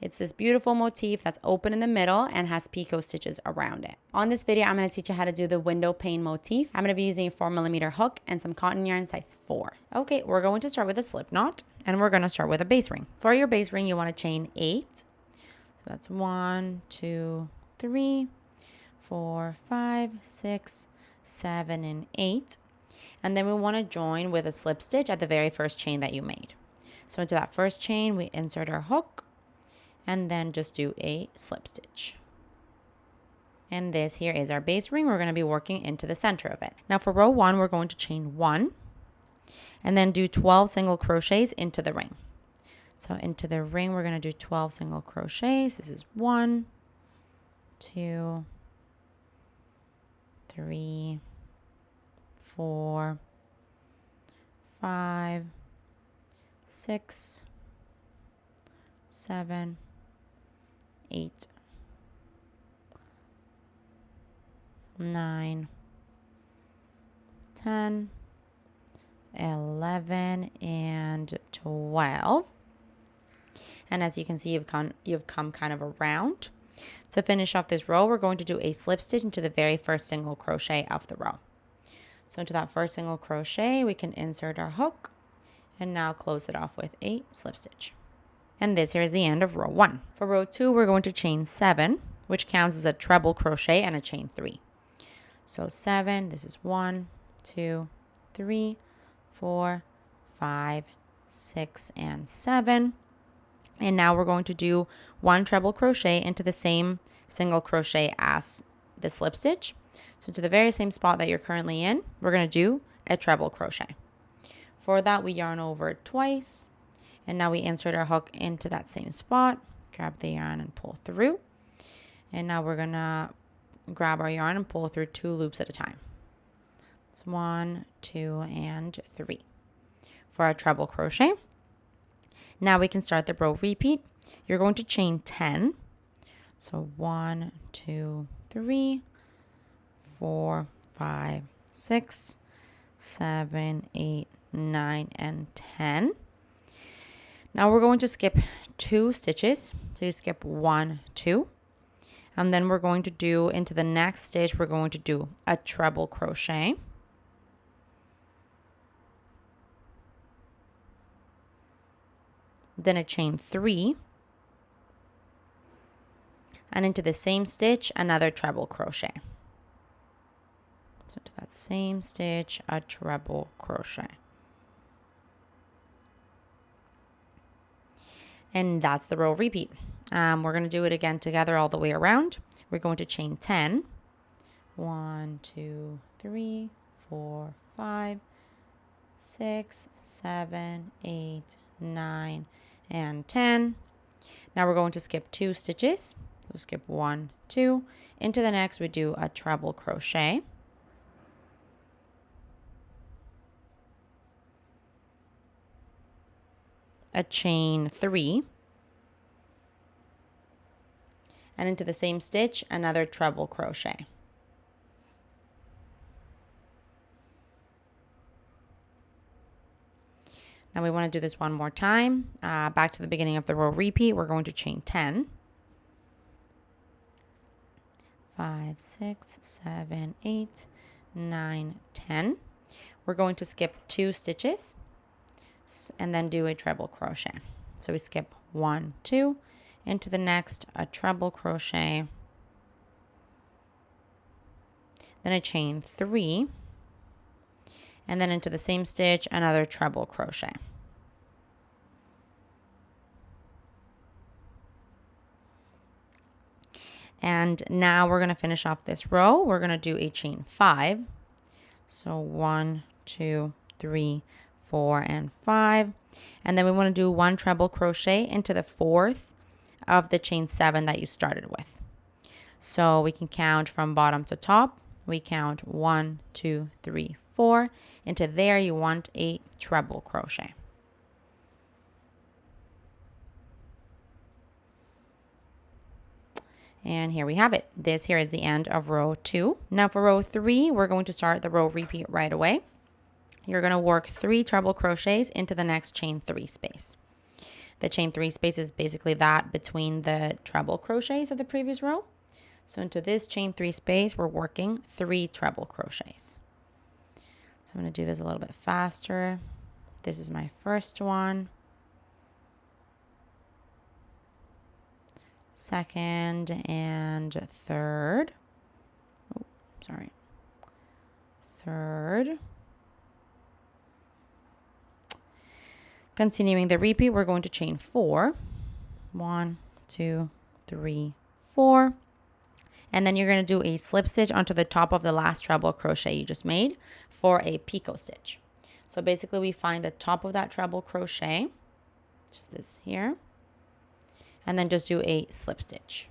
It's this beautiful motif that's open in the middle and has picot stitches around it. On this video, I'm going to teach you how to do the window pane motif. I'm going to be using a 4mm hook and some cotton yarn size 4. Okay, we're going to start with a slip knot, and we're going to start with a base ring. For your base ring, you want to chain 8. So that's 1, 2, 3, 4, 5, 6, 7, and 8. And then we want to join with a slip stitch at the very first chain that you made. So into that first chain, we insert our hook and then just do a slip stitch. And this here is our base ring. We're going to be working into the center of it. Now for row 1, we're going to chain 1 and then do 12 single crochets into the ring. So into the ring, we're going to do 12 single crochets. This is 1, 2, 3, 4, 5, 6, 7, 8, 9, 10, 11, and 12. And as you can see, you've come kind of around. To finish off this row, we're going to do a slip stitch into the very first single crochet of the row. So into that first single crochet, we can insert our hook and now close it off with a slip stitch. And this here is the end of row 1. For row 2, we're going to chain 7, which counts as a treble crochet and a chain 3. So 7, this is 1, 2, 3, 4, 5, 6, and 7. And now we're going to do 1 treble crochet into the same single crochet as the slip stitch. So to the very same spot that you're currently in, we're going to do a treble crochet. For that, we yarn over twice. And now we insert our hook into that same spot, grab the yarn and pull through. And now we're going to grab our yarn and pull through 2 loops at a time. It's 1, 2, and 3 for our treble crochet. Now we can start the row repeat. You're going to chain 10. So 1, 2, 3, 4, 5, 6, 7, 8, 9, and 10. Now we're going to skip 2 stitches. So you skip 1, 2. And then we're going to do into the next stitch, we're going to do a treble crochet. Then a chain 3. And into the same stitch, another treble crochet. So to that same stitch, a treble crochet. And that's the row repeat. We're going to do it again together all the way around. We're going to chain 10. 1, 2, 3, 4, 5, 6, 7, 8, 9, and 10. Now we're going to skip 2 stitches. So skip 1, 2. Into the next, we do a treble crochet. A chain 3, and into the same stitch, another treble crochet. Now we want to do this one more time. Back to the beginning of the row repeat, we're going to chain 10. 5, 6, 7, 8, 9, 10. We're going to skip 2 stitches and then do a treble crochet. So we skip 1, 2, into the next, a treble crochet, then a chain 3, and then into the same stitch, another treble crochet. And now we're going to finish off this row. We're going to do a chain 5. So 1, 2, 3, 4, and 5. And then we want to do 1 treble crochet into the 4th of the chain 7 that you started with. So we can count from bottom to top. We count 1, 2, 3, 4. Into there you want a treble crochet. And here we have it. This here is the end of row 2. Now for row 3, we're going to start the row repeat right away. You're going to work 3 treble crochets into the next chain 3 space. The chain 3 space is basically that between the treble crochets of the previous row. So into this chain 3 space, we're working 3 treble crochets. So I'm going to do this a little bit faster. This is my first one. Second and third. Oh, sorry. Third. Continuing the repeat, we're going to chain 4. 1, 2, 3, 4. And then you're going to do a slip stitch onto the top of the last treble crochet you just made for a picot stitch. So basically we find the top of that treble crochet, which is this here, and then just do a slip stitch.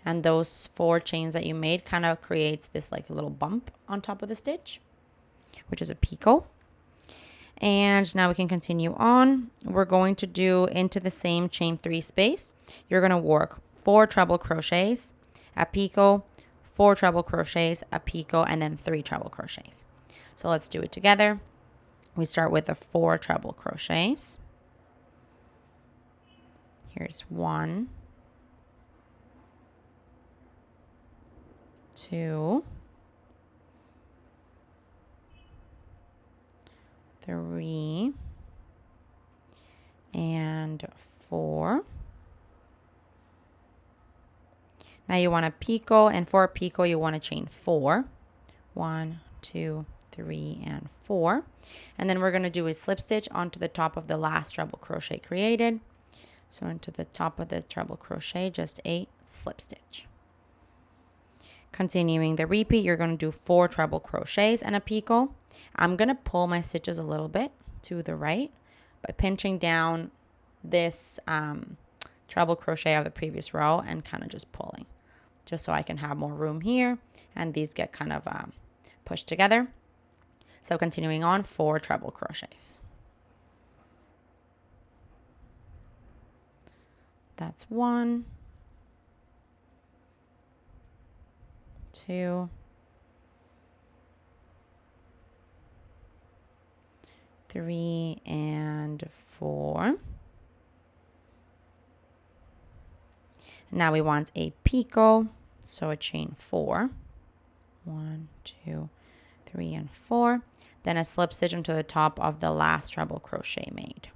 And those 4 chains that you made kind of creates this like a little bump on top of the stitch, which is a picot. And now we can continue on. We're going to do into the same chain 3 space. You're going to work 4 treble crochets, a picot, 4 treble crochets, a picot, and then 3 treble crochets. So let's do it together. We start with the 4 treble crochets. Here's 1, 2, 3, and 4. Now you want a picot, and for a picot you want to chain 4. 1, 2, 3, and 4. And then we're going to do a slip stitch onto the top of the last treble crochet created. So into the top of the treble crochet, just a slip stitch. Continuing the repeat, you're going to do 4 treble crochets and a picot. I'm going to pull my stitches a little bit to the right by pinching down this treble crochet of the previous row and kind of just pulling, just so I can have more room here, and these get kind of pushed together. So continuing on, 4 treble crochets. That's 1, 2, 3, and 4. Now we want a picot, so a chain 4. 1, 2, 3, and 4. Then a slip stitch into the top of the last treble crochet made.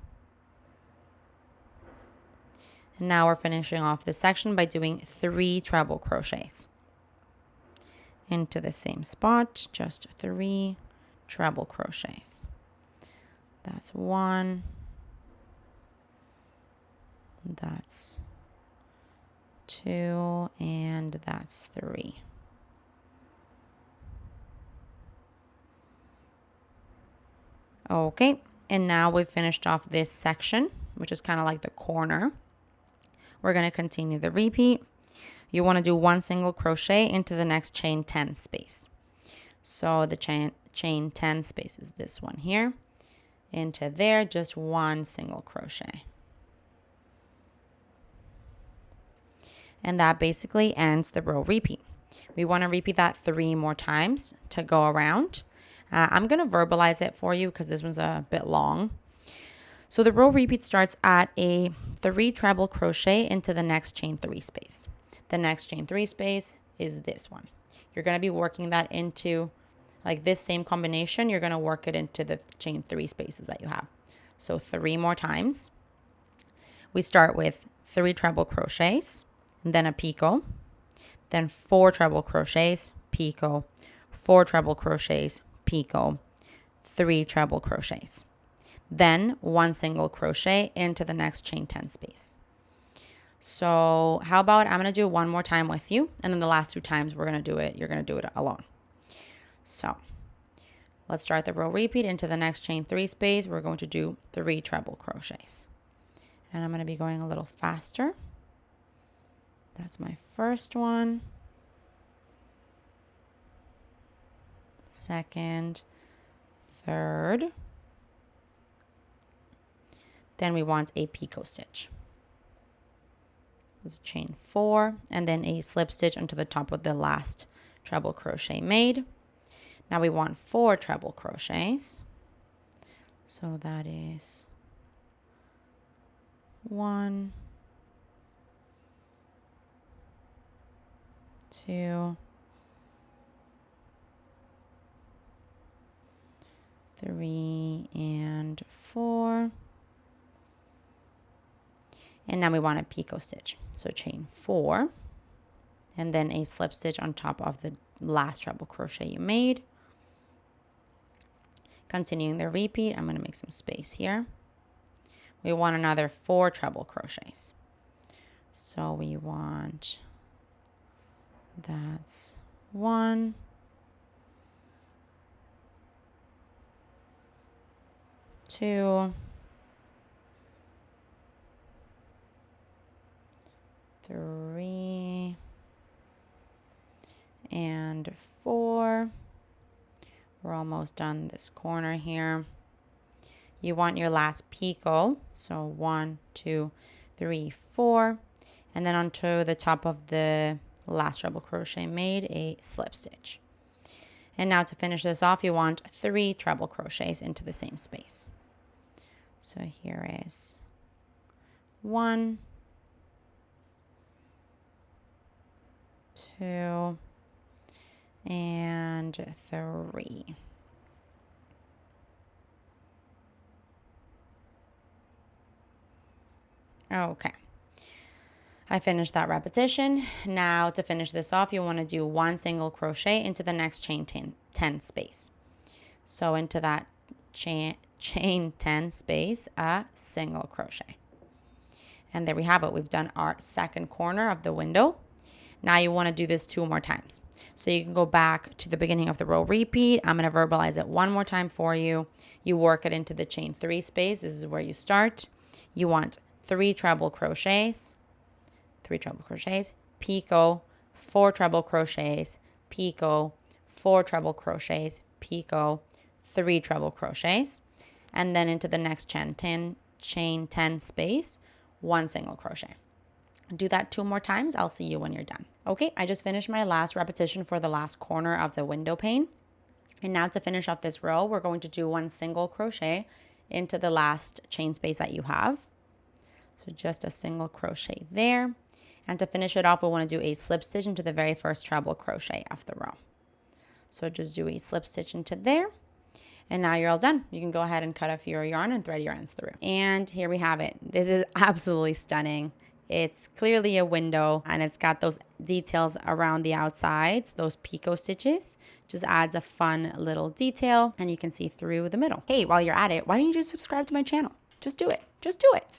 And now we're finishing off this section by doing 3 treble crochets. Into the same spot, just 3 treble crochets. That's 1. That's 2, and that's 3. Okay, and now we've finished off this section, which is kind of like the corner. We're going to continue the repeat. You want to do 1 single crochet into the next chain 10 space. So the chain 10 space is this one here. Into there, just 1 single crochet. And that basically ends the row repeat. We want to repeat that 3 more times to go around. I'm going to verbalize it for you because this one's a bit long. So the row repeat starts at a 3 treble crochet into the next chain 3 space. The next chain 3 space is this one. You're going to be working that into like this same combination. You're going to work it into the chain 3 spaces that you have. So 3 more times. We start with 3 treble crochets, and then a picot, then 4 treble crochets, picot, 4 treble crochets, picot, 3 treble crochets. Then 1 single crochet into the next chain 10 space. So how about I'm going to do it one more time with you, and then the last 2 times we're going to do it, you're going to do it alone. So let's start the row repeat into the next chain 3 space. We're going to do 3 treble crochets. And I'm going to be going a little faster. That's my first one. Second, third. Then we want a picot stitch. This is chain 4, and then a slip stitch onto the top of the last treble crochet made. Now we want 4 treble crochets. So that is 1, 2, 3, and 4. And now we want a picot stitch. So chain 4, and then a slip stitch on top of the last treble crochet you made. Continuing the repeat, I'm going to make some space here. We want another 4 treble crochets. So we want, that's 1, 2, 3, and 4. We're almost done this corner here. You want your last picot, so 1, 2, 3, 4, and then onto the top of the last treble crochet made, a slip stitch. And now to finish this off, you want 3 treble crochets into the same space. So here is 1, 2, and 3. Okay, I finished that repetition. Now to finish this off, you want to do 1 single crochet into the next chain 10 space. So into that chain 10 space, a single crochet. And there we have it. We've done our second corner of the window. Now you want to do this 2 more times. So you can go back to the beginning of the row repeat. I'm going to verbalize it one more time for you. You work it into the chain 3 space. This is where you start. You want 3 treble crochets, 3 treble crochets, picot, 4 treble crochets, picot, 4 treble crochets, picot, 3 treble crochets, and then into the next chain 10 space, 1 single crochet. Do that 2 more times. I'll see you when you're done. Okay, I just finished my last repetition for the last corner of the window pane. And now to finish off this row, we're going to do 1 single crochet into the last chain space that you have. So just a single crochet there. And to finish it off, we want to do a slip stitch into the very first treble crochet of the row. So just do a slip stitch into there. And now you're all done. You can go ahead and cut off your yarn and thread your ends through. And here we have it. This is absolutely stunning. It's clearly a window, and it's got those details around the outsides, those picot stitches. Just adds a fun little detail, and you can see through the middle. Hey, while you're at it, why don't you just subscribe to my channel? Just do it. Just do it.